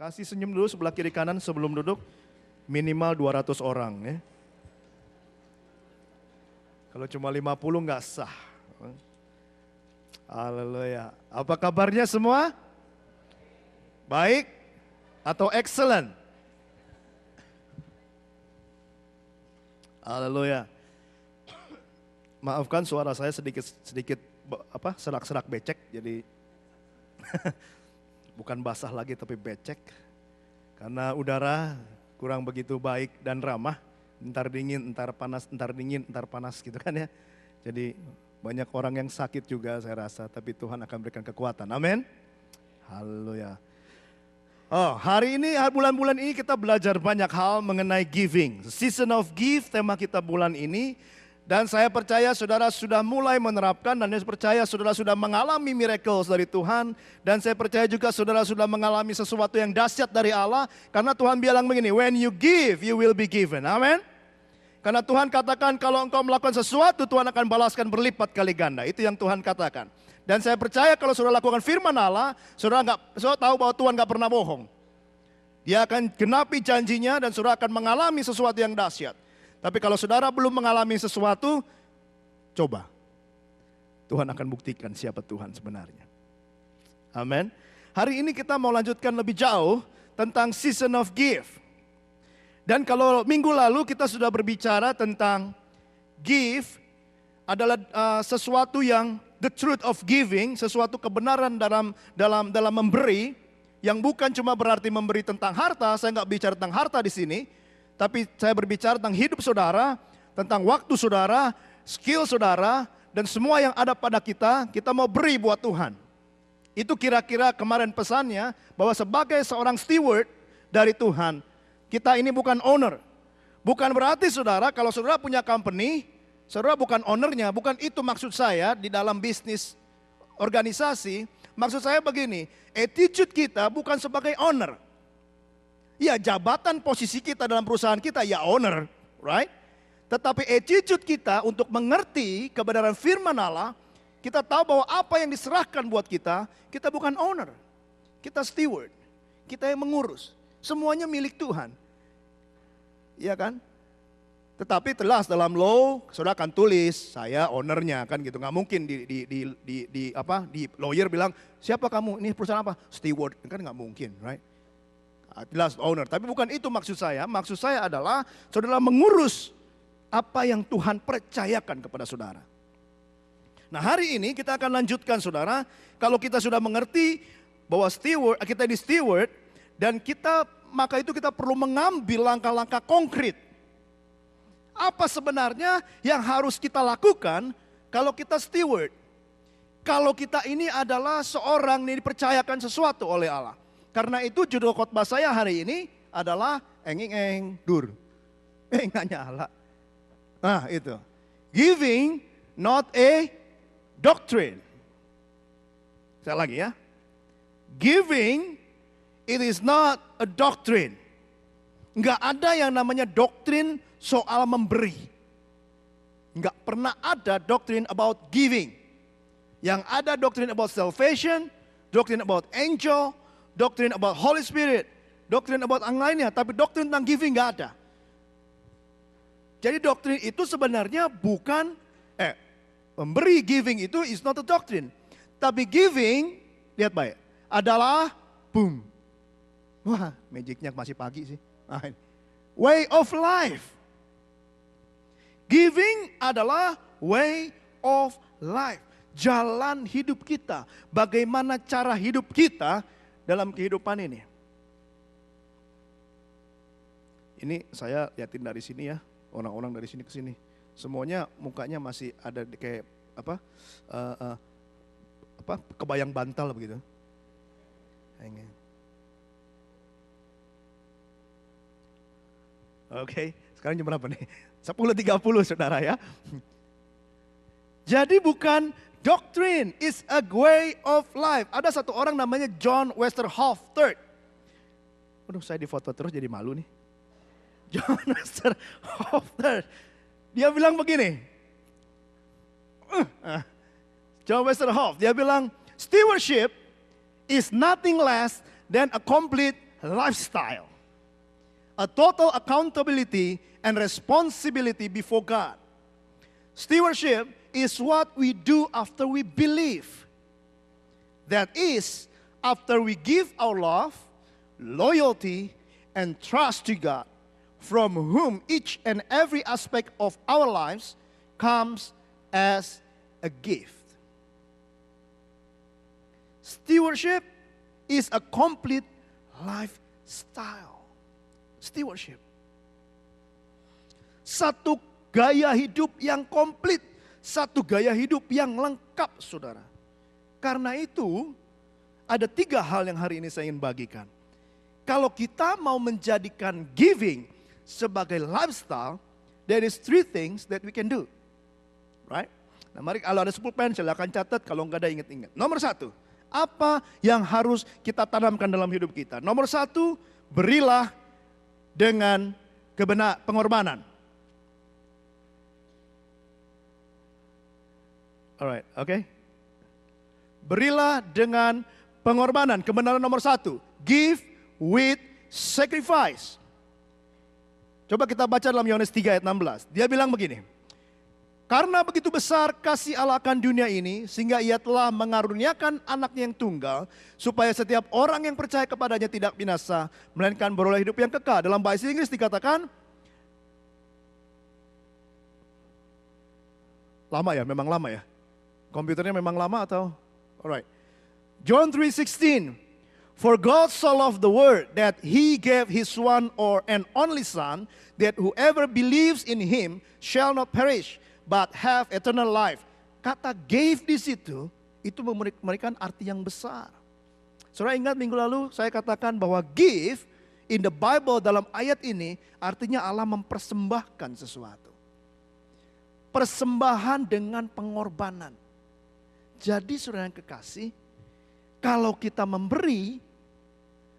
Kasih senyum dulu sebelah kiri kanan sebelum duduk. Minimal 200 orang ya. Kalau cuma 50 nggak sah. Haleluya. Apa kabarnya semua? Baik atau excellent? Haleluya. Maafkan suara saya sedikit serak-serak becek, jadi bukan basah lagi tapi becek. Karena udara kurang begitu baik dan ramah, entar dingin, entar panas, entar dingin, entar panas gitu kan ya. Jadi banyak orang yang sakit juga saya rasa, tapi Tuhan akan berikan kekuatan. Amin. Haleluya. Oh, hari ini, bulan-bulan ini kita belajar banyak hal mengenai giving. Season of Give, tema kita bulan ini. Dan saya percaya saudara sudah mulai menerapkan dan saya percaya saudara sudah mengalami miracles dari Tuhan. Dan saya percaya juga saudara sudah mengalami sesuatu yang dahsyat dari Allah. Karena Tuhan bilang begini, when you give, you will be given. Amin. Karena Tuhan katakan kalau engkau melakukan sesuatu, Tuhan akan balaskan berlipat kali ganda. Itu yang Tuhan katakan. Dan saya percaya kalau saudara lakukan firman Allah, saudara tahu bahwa Tuhan gak pernah bohong. Dia akan genapi janjinya dan saudara akan mengalami sesuatu yang dahsyat. Tapi kalau saudara belum mengalami sesuatu, coba. Tuhan akan buktikan siapa Tuhan sebenarnya. Amin. Hari ini kita mau lanjutkan lebih jauh tentang season of give. Dan kalau minggu lalu kita sudah berbicara tentang give adalah sesuatu yang the truth of giving, sesuatu kebenaran dalam memberi, yang bukan cuma berarti memberi tentang harta. Saya nggak bicara tentang harta di sini. Tapi saya berbicara tentang hidup saudara, tentang waktu saudara, skill saudara, dan semua yang ada pada kita mau beri buat Tuhan. Itu kira-kira kemarin pesannya, bahwa sebagai seorang steward dari Tuhan, kita ini bukan owner. Bukan berarti saudara, kalau saudara punya company, saudara bukan ownernya, bukan itu maksud saya di dalam bisnis organisasi. Maksud saya begini, attitude kita bukan sebagai owner. Ya, jabatan posisi kita dalam perusahaan kita ya owner, right? Tetapi attitude kita untuk mengerti kebenaran firman Allah, kita tahu bahwa apa yang diserahkan buat kita bukan owner. Kita steward, kita yang mengurus. Semuanya milik Tuhan. Iya kan? Tetapi jelas dalam law, saudara akan tulis saya ownernya kan gitu. Nggak mungkin di lawyer bilang siapa kamu? Ini perusahaan apa? Steward, kan nggak mungkin, right? Jelas owner, tapi bukan itu maksud saya. Maksud saya adalah saudara mengurus apa yang Tuhan percayakan kepada saudara. Nah, hari ini kita akan lanjutkan saudara. Kalau kita sudah mengerti bahwa kita di steward dan maka itu kita perlu mengambil langkah-langkah konkret. Apa sebenarnya yang harus kita lakukan kalau kita steward? Kalau kita ini adalah seorang yang dipercayakan sesuatu oleh Allah. Karena itu judul khotbah saya hari ini adalah dur. Nggak nyala. Nah itu. Giving not a doctrine. Saya lagi ya. Giving it is not a doctrine. Nggak ada yang namanya doktrin soal memberi. Nggak pernah ada doktrin about giving. Yang ada doktrin about salvation, doktrin about angel, doktrin about Holy Spirit, doktrin about yang lainnya, tapi doktrin tentang giving nggak ada. Jadi doktrin itu sebenarnya bukan, memberi giving itu is not a doctrine. Tapi giving, lihat baik, adalah boom. Wah, magicnya masih pagi sih. Way of life. Giving adalah way of life. Jalan hidup kita. Bagaimana cara hidup kita dalam kehidupan ini. Ini saya lihatin dari sini ya, orang-orang dari sini ke sini. Semuanya mukanya masih ada kayak kebayang bantal begitu. Oke, sekarang jam berapa nih? 10.30 saudara ya. Jadi bukan doctrine, is a way of life. Ada satu orang namanya John Westerhoff III. Aduh, saya difoto terus jadi malu nih. John Westerhoff III. Dia bilang begini. John Westerhoff, dia bilang, stewardship is nothing less than a complete lifestyle. A total accountability and responsibility before God. Stewardship is what we do after we believe. That is, after we give our love, loyalty, and trust to God, from whom each and every aspect of our lives comes as a gift. Stewardship is a complete lifestyle. Stewardship. Satu gaya hidup yang komplit. Satu gaya hidup yang lengkap, saudara. Karena itu, ada 3 hal yang hari ini saya ingin bagikan. Kalau kita mau menjadikan giving sebagai lifestyle, there is 3 things that we can do. Right? Nah, mari kalau ada 10 pen, silakan catat. Kalau enggak ada, ingat-ingat. Nomor 1, apa yang harus kita tanamkan dalam hidup kita? Nomor 1, berilah dengan pengorbanan. Alright, okay. Berilah dengan pengorbanan. Kebenaran nomor 1, give with sacrifice. Coba kita baca dalam Yohanes 3 ayat 16. Dia bilang begini. Karena begitu besar kasih Allah akan dunia ini, sehingga ia telah mengaruniakan anaknya yang tunggal, supaya setiap orang yang percaya kepadanya tidak binasa, melainkan beroleh hidup yang kekal. Dalam bahasa Inggris dikatakan, lama ya, memang lama ya. Komputernya memang lama atau? Alright. John 3:16. For God so loved the world that he gave his one or an only son, that whoever believes in him shall not perish, but have eternal life. Kata gave di situ, itu memberikan arti yang besar. Saudara ingat minggu lalu saya katakan bahwa give in the Bible dalam ayat ini artinya Allah mempersembahkan sesuatu. Persembahan dengan pengorbanan. Jadi saudara yang kekasih, kalau kita memberi,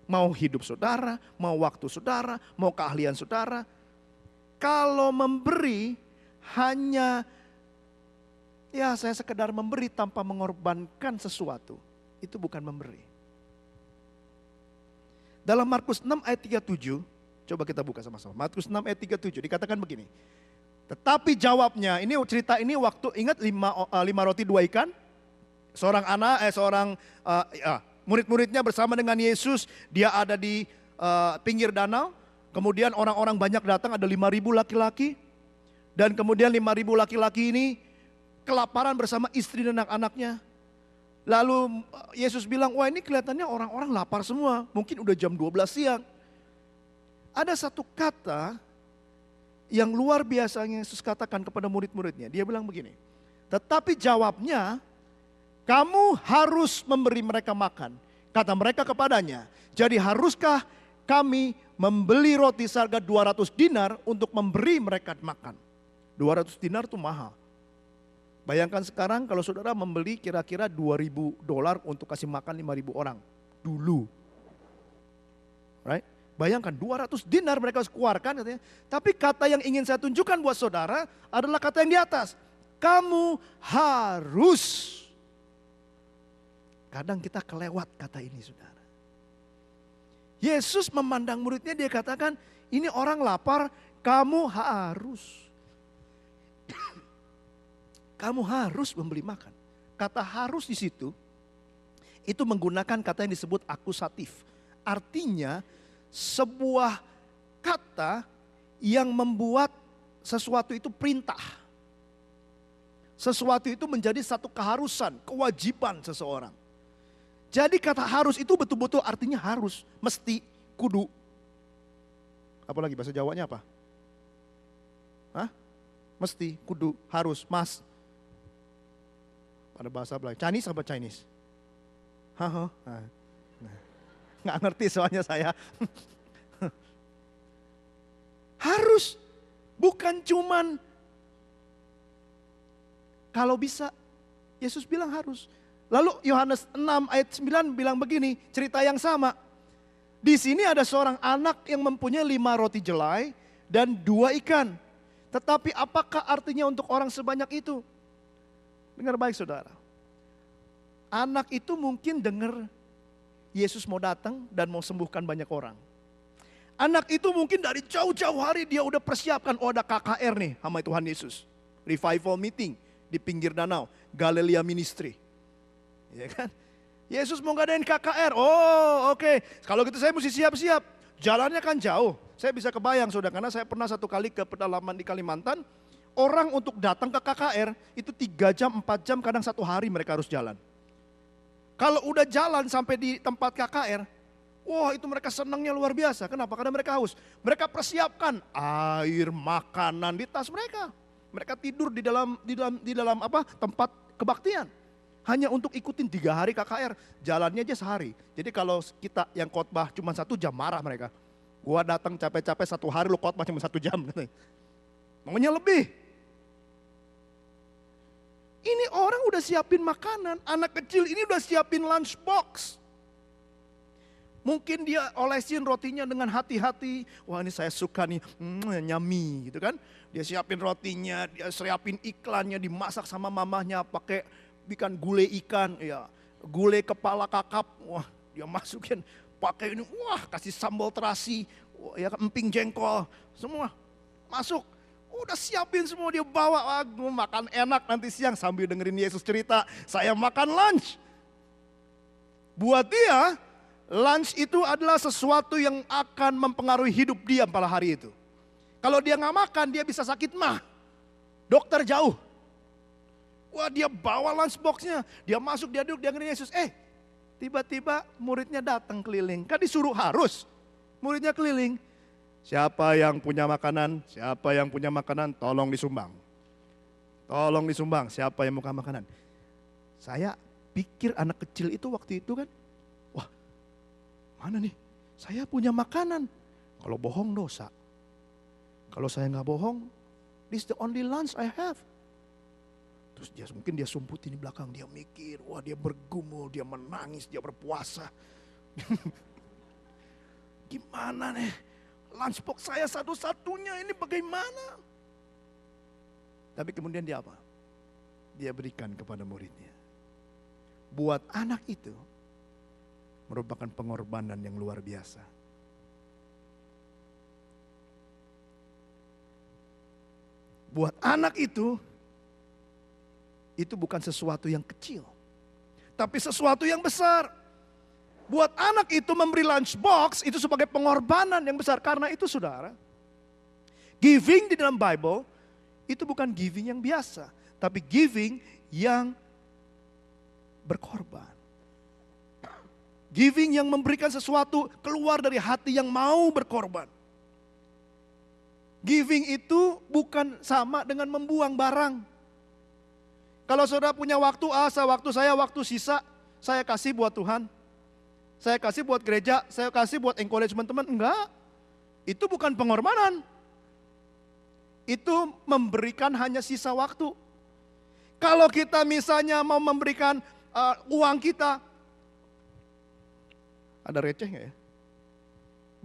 mau hidup saudara, mau waktu saudara, mau keahlian saudara, kalau memberi hanya ya saya sekedar memberi tanpa mengorbankan sesuatu, itu bukan memberi. Dalam Markus 6 ayat 37, coba kita buka sama-sama. Markus 6 ayat 37 dikatakan begini. Tetapi jawabnya, ini cerita ini waktu ingat 5 roti 2 ikan. Murid-muridnya bersama dengan Yesus, dia ada di pinggir danau. Kemudian orang-orang banyak datang, ada 5.000 laki-laki. Dan kemudian 5.000 laki-laki ini kelaparan bersama istri dan anak-anaknya. Lalu Yesus bilang, wah ini kelihatannya orang-orang lapar semua. Mungkin udah jam 12 siang. Ada satu kata yang luar biasa yang Yesus katakan kepada murid-muridnya. Dia bilang begini, tetapi jawabnya, kamu harus memberi mereka makan. Kata mereka kepadanya, jadi haruskah kami membeli roti seharga 200 dinar untuk memberi mereka makan? 200 dinar itu mahal. Bayangkan sekarang kalau saudara membeli kira-kira $2.000 untuk kasih makan 5.000 orang. Dulu. Right? Bayangkan 200 dinar mereka harus keluarkan katanya. Tapi kata yang ingin saya tunjukkan buat saudara adalah kata yang di atas. Kamu harus. Kadang kita kelewat kata ini saudara. Yesus memandang muridnya, dia katakan, ini orang lapar, kamu harus. Kamu harus membeli makan. Kata harus di situ, itu menggunakan kata yang disebut akusatif. Artinya sebuah kata yang membuat sesuatu itu perintah. Sesuatu itu menjadi satu keharusan, kewajiban seseorang. Jadi kata harus itu betul-betul artinya harus, mesti, kudu. Apalagi bahasa Jawanya apa? Hah? Mesti, kudu, harus, mas. Pada bahasa Belanda, Chinese apa Chinese? Hah? Nggak ngerti soalnya saya. Harus, bukan cuman kalau bisa. Yesus bilang harus. Lalu Yohanes 6 ayat 9 bilang begini, cerita yang sama. Di sini ada seorang anak yang mempunyai 5 roti jelai dan 2 ikan. Tetapi apakah artinya untuk orang sebanyak itu? Dengar baik saudara. Anak itu mungkin dengar Yesus mau datang dan mau sembuhkan banyak orang. Anak itu mungkin dari jauh-jauh hari dia udah persiapkan, oh ada KKR nih sama Tuhan Yesus. Revival meeting di pinggir danau, Galilea Ministry. Ya kan? Yesus mau ngadain KKR, oh oke. Kalau gitu saya mesti siap-siap. Jalannya kan jauh, saya bisa kebayang saudara, karena saya pernah satu kali ke pedalaman di Kalimantan. Orang untuk datang ke KKR itu 3 jam, 4 jam, kadang 1 hari mereka harus jalan. Kalau udah jalan sampai di tempat KKR, wah itu mereka senangnya luar biasa. Kenapa? Karena mereka haus. Mereka persiapkan air, makanan di tas mereka. Mereka tidur di dalam tempat kebaktian. Hanya untuk ikutin 3 hari KKR. Jalannya aja sehari. Jadi kalau kita yang khotbah cuma 1 jam, marah mereka. Gua datang capek-capek 1 hari, lu khotbah cuma 1 jam. Maunya lebih. Ini orang udah siapin makanan, anak kecil ini udah siapin lunchbox. Mungkin dia olesin rotinya dengan hati-hati. Wah ini saya suka nih, nyami gitu kan. Dia siapin rotinya, dia siapin iklannya, dimasak sama mamahnya pakai bikin gulai ikan, ya gulai kepala kakap. Wah dia masukin pakai ini, wah kasih sambal terasi, wah, ya emping jengkol, semua masuk. Udah siapin semua, dia bawa, wah gue makan enak nanti siang sambil dengerin Yesus cerita, saya makan lunch. Buat dia, lunch itu adalah sesuatu yang akan mempengaruhi hidup dia pada hari itu. Kalau dia nggak makan, dia bisa sakit mah. Dokter jauh. Wah dia bawa lunchboxnya, dia masuk, dia duduk, dia dengerin Yesus. Tiba-tiba muridnya datang keliling, kan disuruh harus. Muridnya keliling. Siapa yang punya makanan? Siapa yang punya makanan? Tolong disumbang. Tolong disumbang. Siapa yang buka makanan? Saya pikir anak kecil itu waktu itu kan, wah mana nih? Saya punya makanan. Kalau bohong dosa. Kalau saya nggak bohong, this is the only lunch I have. Terus mungkin dia sumputin di belakang, dia mikir, wah dia bergumul, dia menangis, dia berpuasa. Gimana nih? Lunchbox saya satu-satunya ini bagaimana? Tapi kemudian dia apa? Dia berikan kepada muridnya. Buat anak itu merupakan pengorbanan yang luar biasa. Buat anak itu bukan sesuatu yang kecil, tapi sesuatu yang besar. Buat anak itu memberi lunchbox itu sebagai pengorbanan yang besar. Karena itu saudara, giving di dalam Bible itu bukan giving yang biasa, tapi giving yang berkorban. Giving yang memberikan sesuatu keluar dari hati yang mau berkorban. Giving itu bukan sama dengan membuang barang. Kalau saudara punya waktu, waktu sisa, saya kasih buat Tuhan. Saya kasih buat gereja, saya kasih buat encouragement teman. Enggak, itu bukan pengorbanan. Itu memberikan hanya sisa waktu. Kalau kita misalnya mau memberikan uang kita, ada receh nggak ya?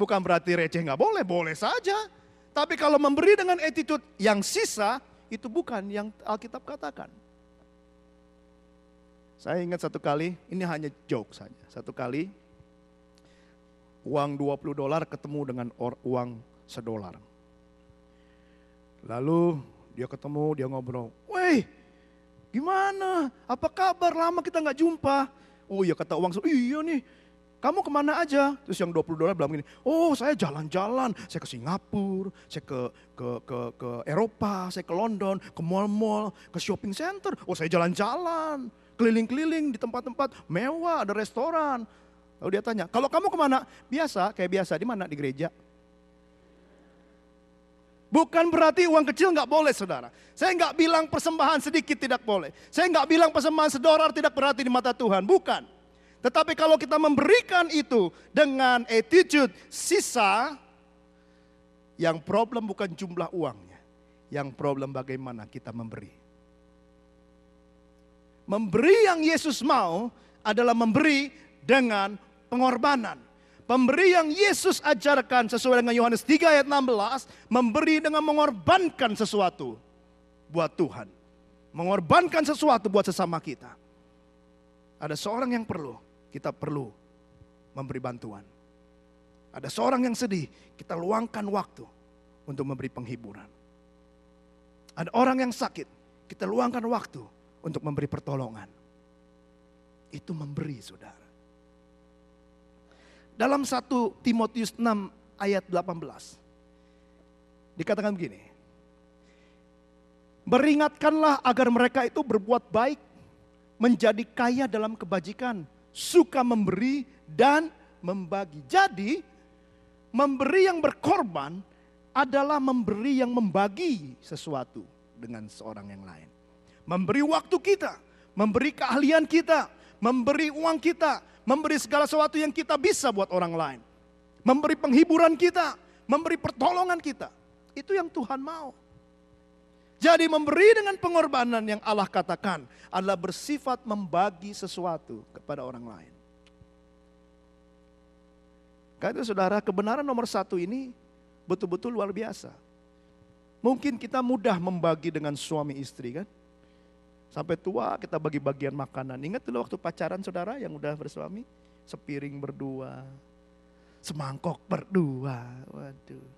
Bukan berarti receh nggak boleh, boleh saja. Tapi kalau memberi dengan attitude yang sisa, itu bukan yang Alkitab katakan. Saya ingat satu kali, ini hanya joke saja. Satu kali, uang $20 ketemu dengan uang $1. Lalu dia ketemu, dia ngobrol. Weh, gimana? Apa kabar? Lama kita nggak jumpa. Oh iya kata uang, iya nih. Kamu kemana aja? Terus yang $20 bilang gini, oh saya jalan-jalan, saya ke Singapura, saya ke Eropa, saya ke London, ke mall-mall, ke shopping center. Oh saya jalan-jalan, keliling-keliling di tempat-tempat mewah, ada restoran. Lalu dia tanya, kalau kamu kemana? Biasa, kayak biasa, di mana? Di gereja. Bukan berarti uang kecil nggak boleh saudara. Saya nggak bilang persembahan sedikit tidak boleh. saya nggak bilang persembahan $1 tidak berarti di mata Tuhan, bukan. Tetapi kalau kita memberikan itu dengan attitude sisa, yang problem bukan jumlah uangnya. Yang problem bagaimana kita memberi. Memberi yang Yesus mau adalah memberi dengan pengorbanan. Pemberi yang Yesus ajarkan sesuai dengan Yohanes 3 ayat 16, memberi dengan mengorbankan sesuatu buat Tuhan. Mengorbankan sesuatu buat sesama kita. Ada seorang yang perlu, kita perlu memberi bantuan. Ada seorang yang sedih, kita luangkan waktu untuk memberi penghiburan. Ada orang yang sakit, kita luangkan waktu untuk memberi pertolongan. Itu memberi, saudara. Dalam 1 Timotius 6 ayat 18, dikatakan begini. Beringatkanlah agar mereka itu berbuat baik, menjadi kaya dalam kebajikan, suka memberi dan membagi. Jadi, memberi yang berkorban adalah memberi yang membagi sesuatu dengan seorang yang lain. Memberi waktu kita, memberi keahlian kita, memberi uang kita, memberi segala sesuatu yang kita bisa buat orang lain. Memberi penghiburan kita, memberi pertolongan kita. Itu yang Tuhan mau. Jadi memberi dengan pengorbanan yang Allah katakan adalah bersifat membagi sesuatu kepada orang lain. Karena itu saudara, kebenaran nomor 1 ini betul-betul luar biasa. Mungkin kita mudah membagi dengan suami istri kan. Sampai tua kita bagi bagian makanan. Ingat dulu waktu pacaran saudara yang udah bersuami, sepiring berdua, semangkok berdua. Waduh.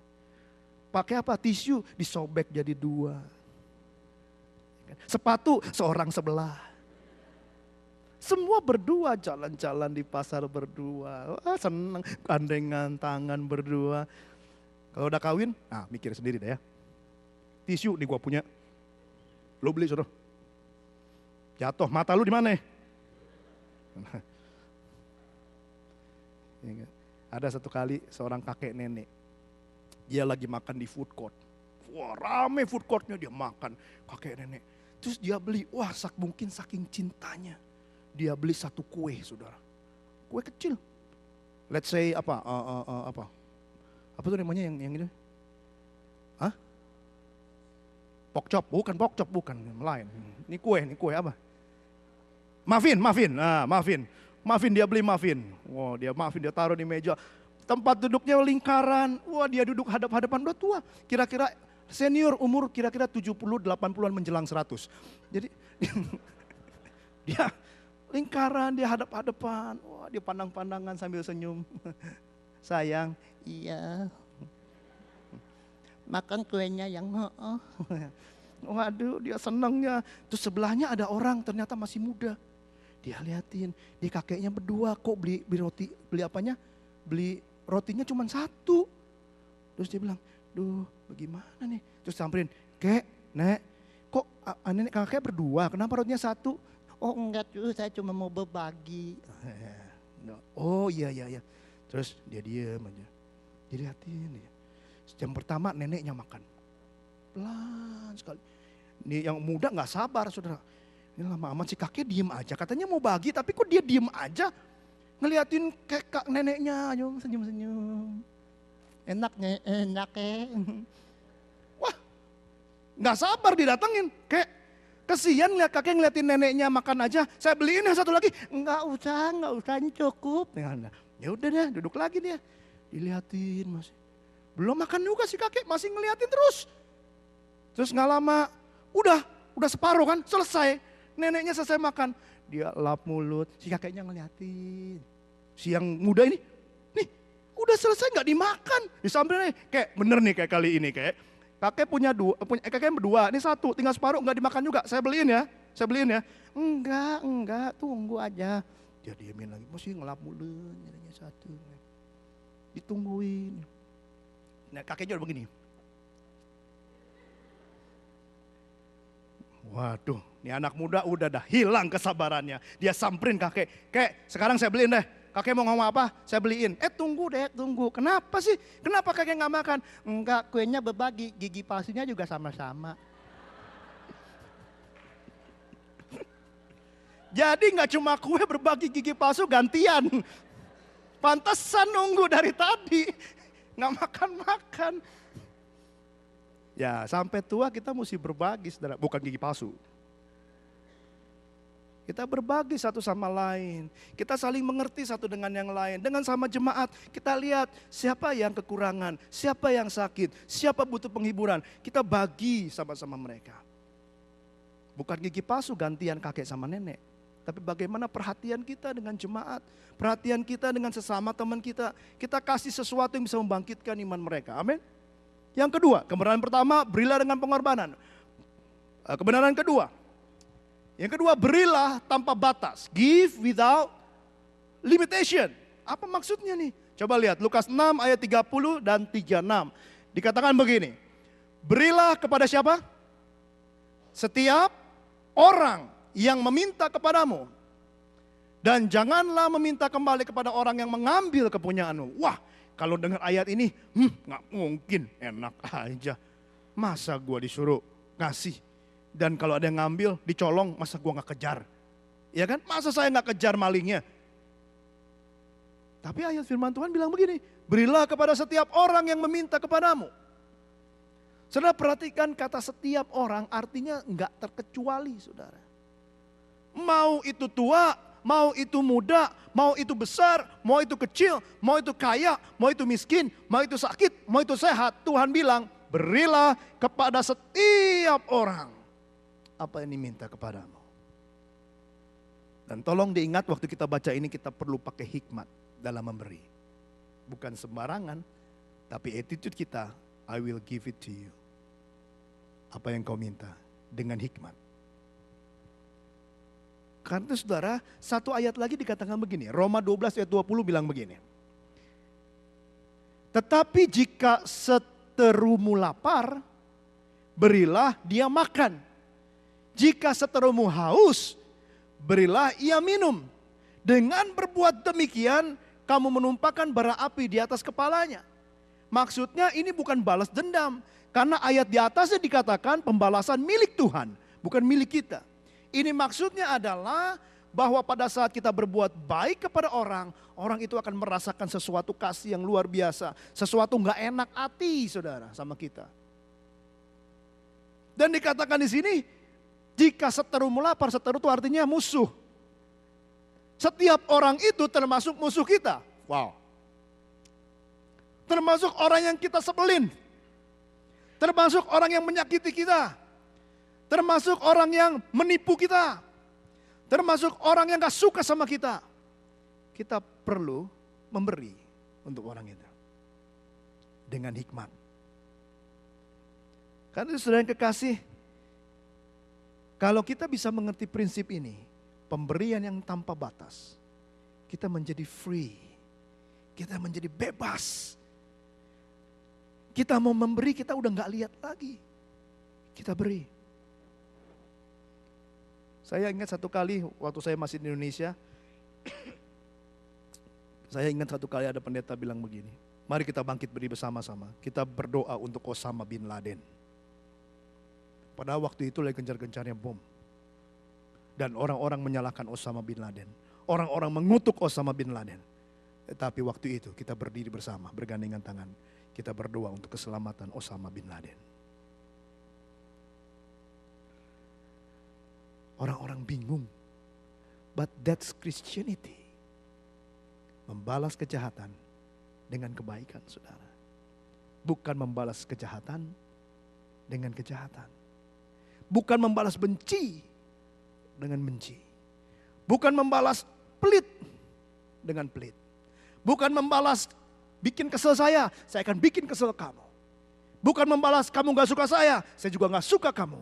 Pakai apa? Tisu disobek jadi 2. Sepatu seorang sebelah. Semua berdua, jalan-jalan di pasar berdua. Wah, senang, gandengan tangan berdua. Kalau udah kawin, nah mikir sendiri deh ya. Tisu nih gua punya. Lo beli saudara. Jatuh, mata lu di mana? Ada satu kali seorang kakek nenek. Dia lagi makan di food court. Wah, rame food courtnya, dia makan kakek nenek. Terus dia beli, wah mungkin saking cintanya. Dia beli satu kue saudara. Kue kecil. Let's say apa tuh namanya yang itu? Hah? Pokcop, bukan lain. Ini kue apa? Muffin. Muffin dia beli muffin. Wow, dia taruh di meja. Tempat duduknya lingkaran. Wah, dia duduk hadap-hadapan, udah tua. Kira-kira senior, umur kira-kira 70-80an menjelang 100. Jadi dia lingkaran, dia hadap-hadapan. Wah, dia pandang-pandangan sambil senyum. Sayang, iya. Makan kuenya yang Waduh, dia senangnya. Terus sebelahnya ada orang ternyata masih muda. Dia liatin, dia kakeknya berdua, kok beli roti, beli rotinya cuma 1. Terus dia bilang, duh bagaimana nih? Terus samperin, nek, kok nenek kakek berdua, kenapa rotinya 1? Oh enggak tuh, saya cuma mau berbagi. Oh iya. Terus dia diam aja, dilihatin dia. Jam pertama neneknya makan, pelan sekali. Ini yang muda gak sabar saudara. Ini lama amat si kakek diem aja, katanya mau bagi tapi kok dia diem aja. Ngeliatin kayak neneknya, senyum-senyum. Enak Wah, gak sabar didatengin. Kayak kesian lihat kakek ngeliatin neneknya makan aja. Saya beliin yang satu lagi. Enggak usah, ini cukup. Ya udah deh, duduk lagi dia. Dilihatin masih. Belum makan juga si kakek, masih ngeliatin terus. Terus gak lama, udah separuh kan, selesai. Neneknya selesai makan. Dia lap mulut, si kakeknya ngeliatin. Si yang muda ini, nih udah selesai gak dimakan. Disamperin kayak bener nih kayak kali ini kayak. Kakek kakek berdua, ini 1, tinggal separuh gak dimakan juga. Saya beliin ya. Enggak, tunggu aja. Dia diemin lagi, masih ngelap mulut, neneknya 1. Ditungguin. Nah kakeknya udah begini. Waduh, ini anak muda udah dah hilang kesabarannya. Dia samperin kakek, sekarang saya beliin deh. Kakek mau ngomong apa? Saya beliin. Tunggu. Kenapa sih? Kenapa kakek gak makan? Enggak, kuenya berbagi, gigi palsunya juga sama-sama. Jadi gak cuma kue berbagi gigi palsu gantian. Pantesan nunggu dari tadi. Gak makan-makan. Ya sampai tua kita mesti berbagi saudara, bukan gigi palsu. Kita berbagi satu sama lain. Kita saling mengerti satu dengan yang lain. Dengan sama jemaat kita lihat siapa yang kekurangan, siapa yang sakit, siapa butuh penghiburan. Kita bagi sama-sama mereka. Bukan gigi palsu gantian kakek sama nenek. tapi bagaimana perhatian kita dengan jemaat, perhatian kita dengan sesama teman kita. Kita kasih sesuatu yang bisa membangkitkan iman mereka. Amin. Yang kedua, kebenaran pertama, berilah dengan pengorbanan. Kebenaran kedua, yang kedua, berilah tanpa batas. Give without limitation. Apa maksudnya nih? Coba lihat Lukas 6 ayat 30 dan 36. Dikatakan begini, berilah kepada siapa? Setiap orang yang meminta kepadamu. Dan janganlah meminta kembali kepada orang yang mengambil kepunyaanmu. Wah, kalau dengar ayat ini, gak mungkin, enak aja. Masa gua disuruh ngasih? Dan kalau ada yang ngambil, dicolong, masa gua gak kejar? Ya kan? Masa saya gak kejar malingnya? Tapi ayat firman Tuhan bilang begini, berilah kepada setiap orang yang meminta kepadamu. Saudara perhatikan kata setiap orang artinya enggak terkecuali saudara. Mau itu tua, mau itu muda, mau itu besar, mau itu kecil, mau itu kaya, mau itu miskin, mau itu sakit, mau itu sehat. Tuhan bilang berilah kepada setiap orang apa yang diminta kepadamu. Dan tolong diingat waktu kita baca ini kita perlu pakai hikmat dalam memberi. Bukan sembarangan, tapi attitude kita, I will give it to you. Apa yang kau minta dengan hikmat. Karena saudara, satu ayat lagi dikatakan begini. Roma 12 ayat 20 bilang begini. Tetapi jika seterumu lapar, berilah dia makan. Jika seterumu haus, berilah ia minum. Dengan berbuat demikian, kamu menumpahkan bara api di atas kepalanya. Maksudnya ini bukan balas dendam. Karena ayat di atasnya dikatakan pembalasan milik Tuhan, bukan milik kita. Ini maksudnya adalah bahwa pada saat kita berbuat baik kepada orang, orang itu akan merasakan sesuatu kasih yang luar biasa. Sesuatu gak enak hati saudara sama kita. Dan dikatakan di sini, jika seterumu lapar, seteru itu artinya musuh. Setiap orang itu termasuk musuh kita. Wow. Termasuk orang yang kita sebelin. Termasuk orang yang menyakiti kita. Termasuk orang yang menipu kita. Termasuk orang yang gak suka sama kita. Kita perlu memberi untuk orang itu. Dengan hikmat. Karena itu saudara yang kekasih. Kalau kita bisa mengerti prinsip ini. Pemberian yang tanpa batas. Kita menjadi free. Kita menjadi bebas. Kita mau memberi, kita udah gak lihat lagi. Kita beri. Saya ingat satu kali waktu saya masih di Indonesia. Saya ingat satu kali ada pendeta bilang begini. Mari kita bangkit beri bersama-sama. Kita berdoa untuk Osama bin Laden. Pada waktu itu lagi gencar-gencarnya bom. Dan orang-orang menyalahkan Osama bin Laden. Orang-orang mengutuk Osama bin Laden. Tetapi waktu itu kita berdiri bersama, bergandengan tangan. Kita berdoa untuk keselamatan Osama bin Laden. Orang-orang bingung. But that's Christianity. Membalas kejahatan dengan kebaikan saudara. Bukan membalas kejahatan dengan kejahatan. Bukan membalas benci dengan benci. Bukan membalas pelit dengan pelit. Bukan membalas bikin kesel saya akan bikin kesel kamu. Bukan membalas kamu gak suka saya juga gak suka kamu.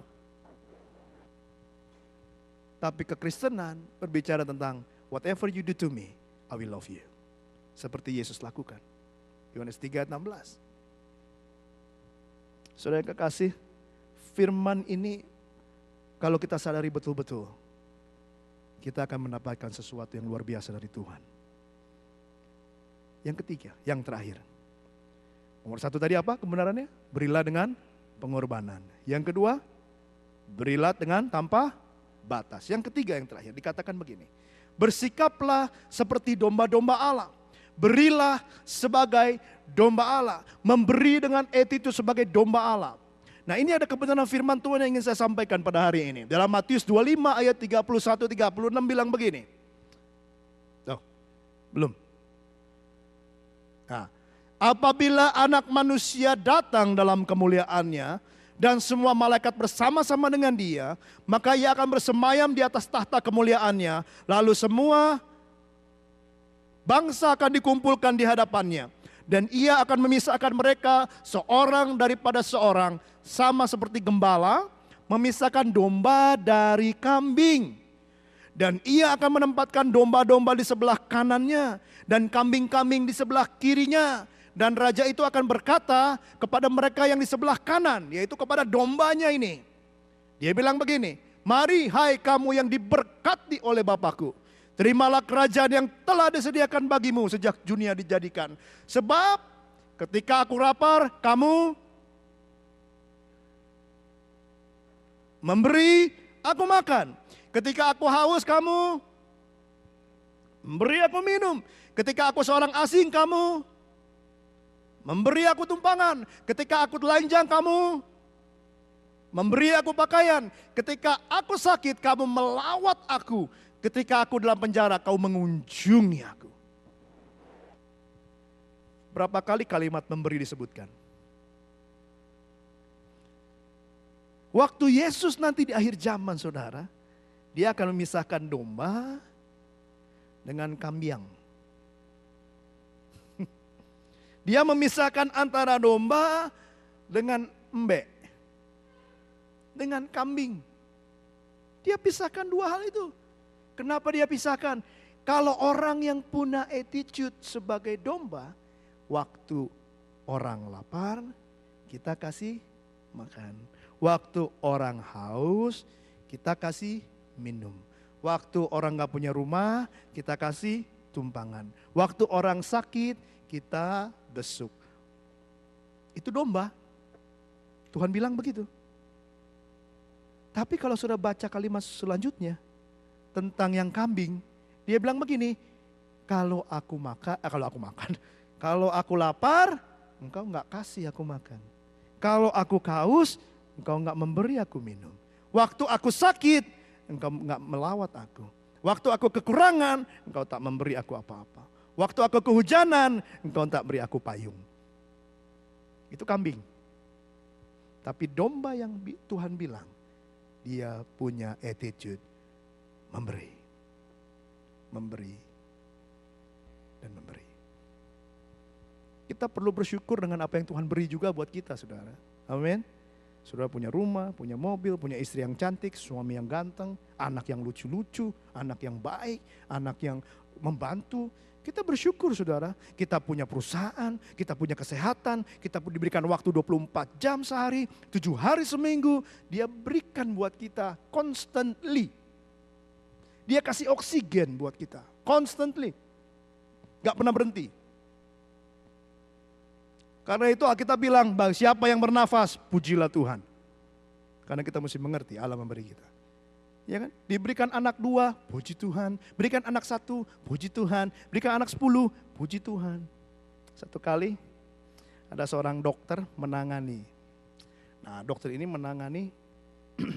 Tapi kekristenan berbicara tentang whatever you do to me, I will love you. Seperti Yesus lakukan. Yohanes 3:16. Saudara yang kekasih, firman ini kalau kita sadari betul-betul, kita akan mendapatkan sesuatu yang luar biasa dari Tuhan. Yang ketiga, yang terakhir. Nomor satu tadi apa kebenarannya? Berilah dengan pengorbanan. Yang kedua, berilah dengan tanpa batas. Yang ketiga yang terakhir dikatakan begini. Bersikaplah seperti domba-domba Allah. Berilah sebagai domba Allah. Memberi dengan attitude sebagai domba Allah. Nah ini ada kebenaran firman Tuhan yang ingin saya sampaikan pada hari ini. Dalam Matius 25 ayat 31-36 bilang begini. Oh, belum. Nah, apabila anak manusia datang dalam kemuliaannya dan semua malaikat bersama-sama dengan dia, maka ia akan bersemayam di atas tahta kemuliaannya, lalu semua bangsa akan dikumpulkan di hadapannya. Dan ia akan memisahkan mereka seorang daripada seorang, sama seperti gembala memisahkan domba dari kambing. Dan ia akan menempatkan domba-domba di sebelah kanannya dan kambing-kambing di sebelah kirinya. Dan raja itu akan berkata kepada mereka yang di sebelah kanan, yaitu kepada dombanya ini. Dia bilang begini, mari hai kamu yang diberkati oleh Bapakku, terimalah kerajaan yang telah disediakan bagimu sejak dunia dijadikan. Sebab ketika aku lapar, kamu memberi aku makan. Ketika aku haus, kamu memberi aku minum. Ketika aku seorang asing, kamu memberi aku tumpangan. Ketika aku telanjang, kamu memberi aku pakaian. Ketika aku sakit, kamu melawat aku. Ketika aku dalam penjara, kau mengunjungi aku. Berapa kali kalimat memberi disebutkan? Waktu Yesus nanti di akhir zaman, saudara, dia akan memisahkan domba dengan kambing. Dia memisahkan antara domba dengan embek, dengan kambing. Dia pisahkan dua hal itu. Kenapa dia pisahkan? Kalau orang yang punya attitude sebagai domba, waktu orang lapar, kita kasih makan. Waktu orang haus, kita kasih minum. Waktu orang gak punya rumah, kita kasih tumpangan. Waktu orang sakit, kita besuk. Itu domba. Tuhan bilang begitu. Tapi kalau sudah baca kalimat selanjutnya tentang yang kambing, dia bilang begini, kalau aku lapar, engkau gak kasih aku makan. Kalau aku haus, engkau gak memberi aku minum. Waktu aku sakit, engkau gak melawat aku. Waktu aku kekurangan, engkau tak memberi aku apa-apa. Waktu aku kehujanan, engkau tak beri aku payung. Itu kambing. Tapi domba yang Tuhan bilang, dia punya attitude memberi. Memberi. Dan memberi. Kita perlu bersyukur dengan apa yang Tuhan beri juga buat kita, saudara. Amin. Saudara punya rumah, punya mobil, punya istri yang cantik, suami yang ganteng, anak yang lucu-lucu, anak yang baik, anak yang membantu. Kita bersyukur, saudara. Kita punya perusahaan, kita punya kesehatan, kita diberikan waktu 24 jam sehari, 7 hari seminggu. Dia berikan buat kita constantly. Dia kasih oksigen buat kita, constantly. Gak pernah berhenti. Karena itu kita bilang, siapa yang bernafas, pujilah Tuhan. Karena kita mesti mengerti Allah memberi kita. Ya kan? Diberikan anak 2, puji Tuhan. Berikan anak 1, puji Tuhan. Berikan anak 10, puji Tuhan. Satu kali ada seorang dokter menangani. Nah, dokter ini menangani 4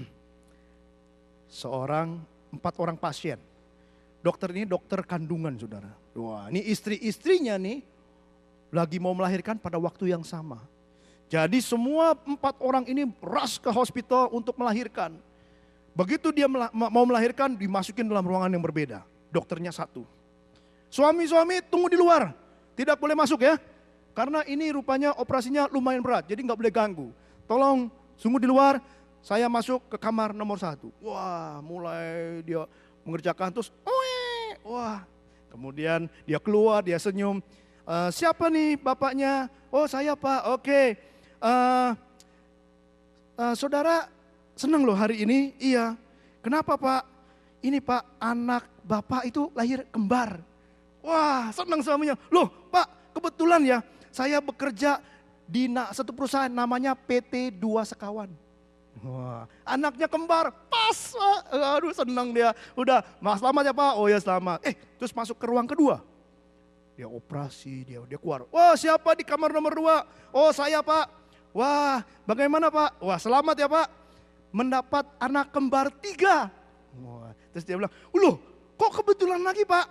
orang pasien. Dokter ini dokter kandungan, saudara. Wah, ini istri-istrinya nih lagi mau melahirkan pada waktu yang sama. Jadi semua 4 orang ini rush ke hospital untuk melahirkan. Begitu dia mau melahirkan, dimasukin dalam ruangan yang berbeda. Dokternya 1. Suami-suami tunggu di luar. Tidak boleh masuk ya. Karena ini rupanya operasinya lumayan berat, jadi gak boleh ganggu. Tolong tunggu di luar, saya masuk ke kamar nomor 1. Wah, mulai dia mengerjakan terus, wah. Kemudian dia keluar, dia senyum. Siapa nih bapaknya? Oh, saya Pak, oke. Saudara senang loh hari ini? Iya. Kenapa Pak? Ini Pak, anak Bapak itu lahir kembar. Wah, senang suaminya. Loh Pak, kebetulan ya, saya bekerja di satu perusahaan namanya PT 2 Sekawan. Wah, anaknya kembar, pas. Aduh, senang dia. Udah, selamat ya Pak. Oh ya selamat. Terus masuk ke ruang kedua. Dia operasi, dia keluar. Wah, siapa di kamar nomor 2? Oh, saya Pak. Wah, bagaimana Pak? Wah, selamat ya Pak. Mendapat anak kembar 3. Wah, terus dia bilang, loh kok kebetulan lagi Pak?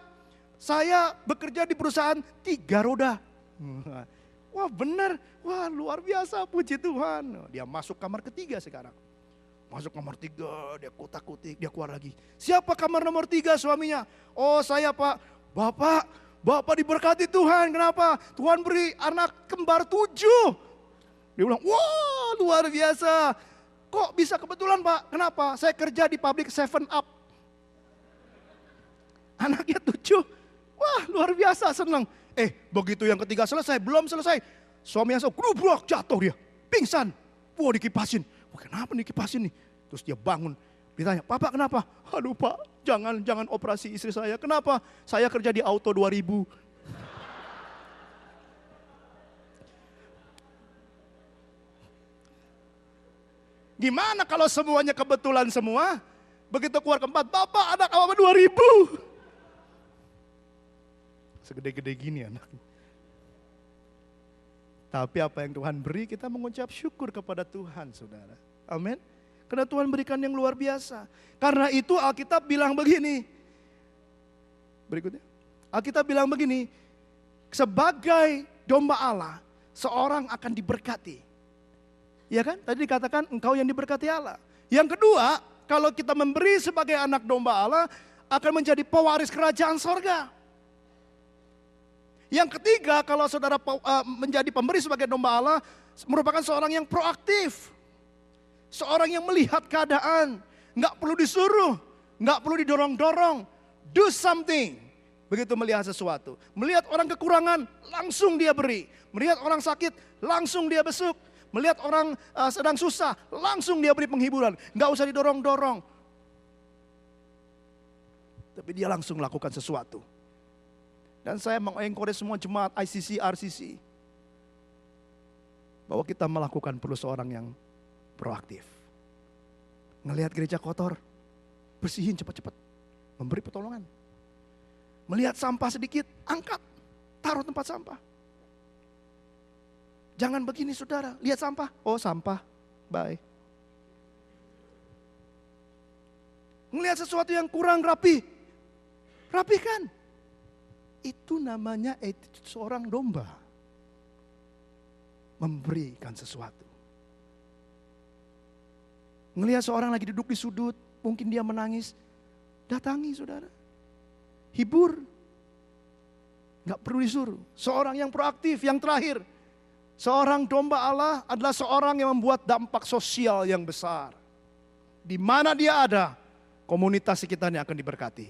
Saya bekerja di perusahaan 3 roda. Wah benar, wah luar biasa, puji Tuhan. Dia masuk kamar ketiga sekarang. Masuk kamar 3, dia kutak-kutik, dia keluar lagi. Siapa kamar nomor 3 suaminya? Oh saya Pak, Bapak diberkati Tuhan, kenapa? Tuhan beri anak kembar 7. Dia bilang, wah luar biasa. Kok bisa kebetulan Pak? Kenapa? Saya kerja di pabrik 7 Up. Anaknya 7. Wah luar biasa, senang. Begitu yang ketiga selesai, belum selesai. Suaminya grubrak, jatuh dia, pingsan. Wah dikipasin. Wah, kenapa nih kipasin nih? Terus dia bangun. Ditanya, Bapak kenapa? Aduh Pak, jangan operasi istri saya. Kenapa? Saya kerja di Auto 2000. Gimana kalau semuanya kebetulan semua? Begitu keluar keempat, Bapak anak apa 2000. Segede-gede gini anaknya. Tapi apa yang Tuhan beri, kita mengucap syukur kepada Tuhan, saudara. Amin. Karena Tuhan berikan yang luar biasa. Karena itu Alkitab bilang begini. Berikutnya. Alkitab bilang begini. Sebagai domba Allah, seorang akan diberkati. Ya kan? Tadi dikatakan engkau yang diberkati Allah. Yang kedua, kalau kita memberi sebagai anak domba Allah, akan menjadi pewaris kerajaan sorga. Yang ketiga, kalau saudara menjadi pemberi sebagai domba Allah, merupakan seorang yang proaktif. Seorang yang melihat keadaan, nggak perlu disuruh, nggak perlu didorong-dorong. Do something. Begitu melihat sesuatu. Melihat orang kekurangan, langsung dia beri. Melihat orang sakit, langsung dia besuk. Melihat orang sedang susah, langsung dia beri penghiburan. Nggak usah didorong-dorong. Tapi dia langsung lakukan sesuatu. Dan saya mengencourage semua jemaat ICC, RCC. Bahwa kita melakukan perlu seorang yang proaktif. Ngelihat gereja kotor, bersihin cepat-cepat. Memberi pertolongan. Melihat sampah sedikit, angkat. Taruh tempat sampah. Jangan begini saudara, lihat sampah. Oh sampah, bye. Ngelihat sesuatu yang kurang rapi, rapikan. Itu namanya attitude seorang domba. Memberikan sesuatu. Ngelihat seorang lagi duduk di sudut, mungkin dia menangis. Datangi saudara. Hibur. Gak perlu disuruh. Seorang yang proaktif, yang terakhir. Seorang domba Allah adalah seorang yang membuat dampak sosial yang besar. Di mana dia ada, komunitas sekitarnya akan diberkati.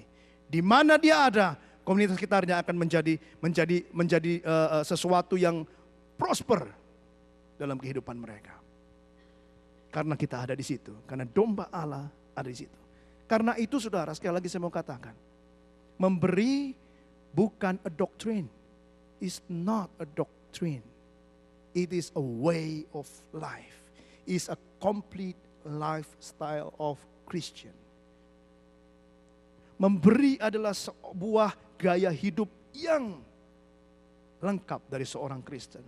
Di mana dia ada, komunitas sekitarnya akan menjadi sesuatu yang prosper dalam kehidupan mereka. Karena kita ada di situ, karena domba Allah ada di situ. Karena itu saudara, sekali lagi saya mau katakan, memberi bukan a doctrine, is not a doctrine. It is a way of life. Is a complete lifestyle of Christian. Memberi adalah sebuah gaya hidup yang lengkap dari seorang Kristen.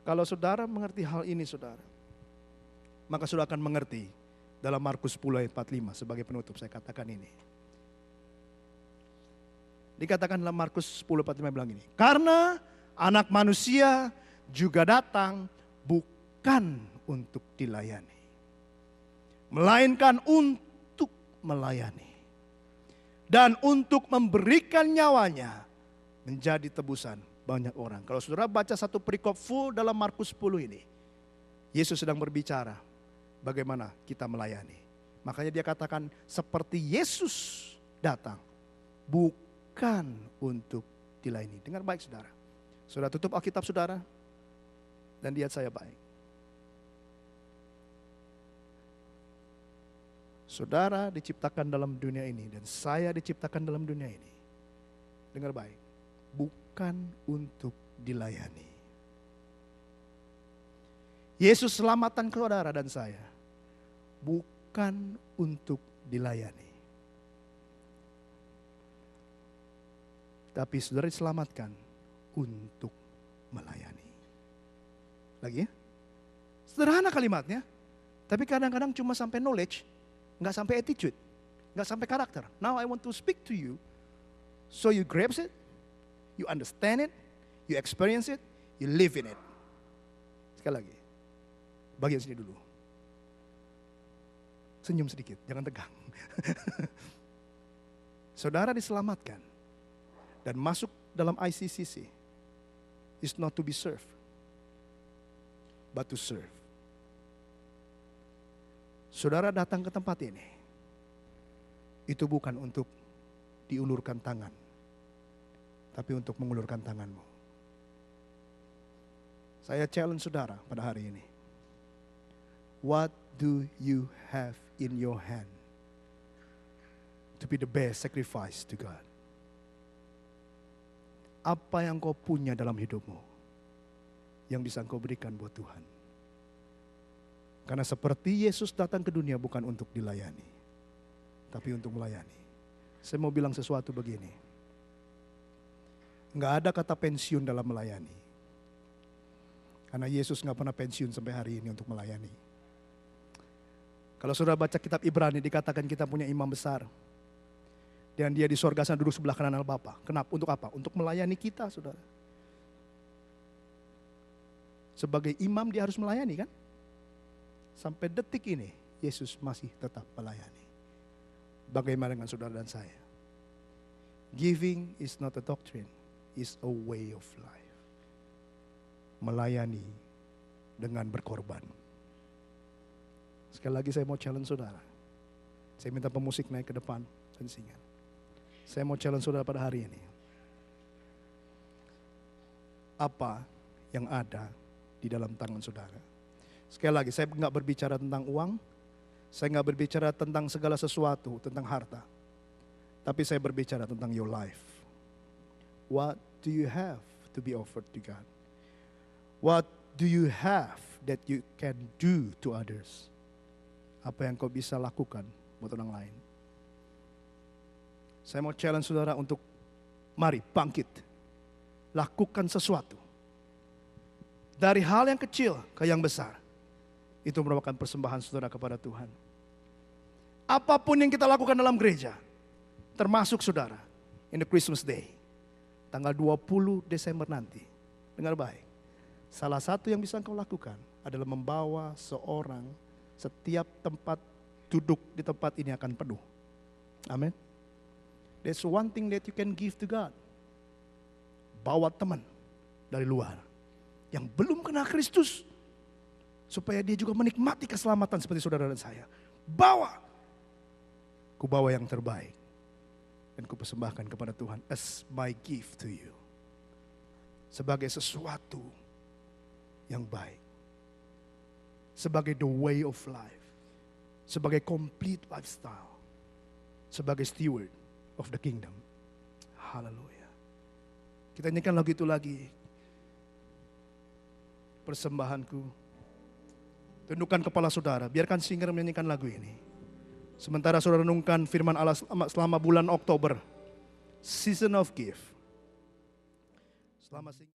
Kalau saudara mengerti hal ini saudara, maka saudara akan mengerti dalam Markus 10 ayat 45 sebagai penutup saya katakan ini. Dikatakan dalam Markus 10:45 bilang ini, karena anak manusia juga datang bukan untuk dilayani, melainkan untuk melayani. Dan untuk memberikan nyawanya menjadi tebusan banyak orang. Kalau saudara baca satu perikop full dalam Markus 10 ini, Yesus sedang berbicara bagaimana kita melayani. Makanya dia katakan seperti Yesus datang bukan untuk dilayani. Dengar baik saudara. Saudara tutup Alkitab saudara dan lihat saya baik. Saudara diciptakan dalam dunia ini dan saya diciptakan dalam dunia ini. Dengar baik, bukan untuk dilayani. Yesus selamatkan saudara dan saya, bukan untuk dilayani. Tapi saudara diselamatkan untuk melayani. Lagi ya? Sederhana kalimatnya, tapi kadang-kadang cuma sampai knowledge, nggak sampai attitude, nggak sampai karakter. Now I want to speak to you, so you grasp it, you understand it, You experience it, you live in it. Sekali lagi, bagian sini dulu. Senyum sedikit, jangan tegang. Saudara diselamatkan dan masuk dalam ICCC is not to be served, but to serve. Saudara datang ke tempat ini, itu bukan untuk diulurkan tangan, tapi untuk mengulurkan tanganmu. Saya challenge saudara pada hari ini. What do you have in your hand to be the best sacrifice to God? Apa yang kau punya dalam hidupmu yang bisa kau berikan buat Tuhan? Karena seperti Yesus datang ke dunia bukan untuk dilayani, tapi untuk melayani. Saya mau bilang sesuatu begini. Nggak ada kata pensiun dalam melayani. Karena Yesus nggak pernah pensiun sampai hari ini untuk melayani. Kalau saudara baca kitab Ibrani dikatakan kita punya imam besar. Dan dia di sorga sana duduk sebelah kanan Allah Bapa. Kenapa? Untuk apa? Untuk melayani kita, saudara. Sebagai imam dia harus melayani kan? Sampai detik ini Yesus masih tetap melayani. Bagaimana dengan saudara dan saya? Giving is not a doctrine, is a way of life. Melayani dengan berkorban. Sekali lagi saya mau challenge saudara. Saya minta pemusik naik ke depan dan singan. Saya mau challenge saudara pada hari ini. Apa yang ada di dalam tangan saudara? Sekali lagi, saya nggak berbicara tentang uang, saya nggak berbicara tentang segala sesuatu, tentang harta. Tapi saya berbicara tentang your life. What do you have to be offered to God? What do you have that you can do to others? Apa yang kau bisa lakukan buat orang lain? Saya mau challenge saudara untuk mari bangkit. Lakukan sesuatu. Dari hal yang kecil ke yang besar. Itu merupakan persembahan saudara kepada Tuhan. Apapun yang kita lakukan dalam gereja, termasuk saudara, in the Christmas Day, tanggal 20 Desember nanti, dengar baik, salah satu yang bisa engkau lakukan adalah membawa seorang, setiap tempat duduk di tempat ini akan penuh. Amin. That's one thing that you can give to God. Bawa teman dari luar, yang belum kenal Kristus, supaya dia juga menikmati keselamatan seperti saudara dan saya. Ku bawa yang terbaik. Dan ku persembahkan kepada Tuhan as my gift to you. Sebagai sesuatu yang baik. Sebagai the way of life. Sebagai complete lifestyle. Sebagai steward of the kingdom. Haleluya. Kita nyanyikan lagu itu lagi. Persembahanku. Tundukkan kepala saudara, biarkan singer menyanyikan lagu ini. Sementara saudara renungkan firman Allah selama bulan Oktober. Season of Give. Selama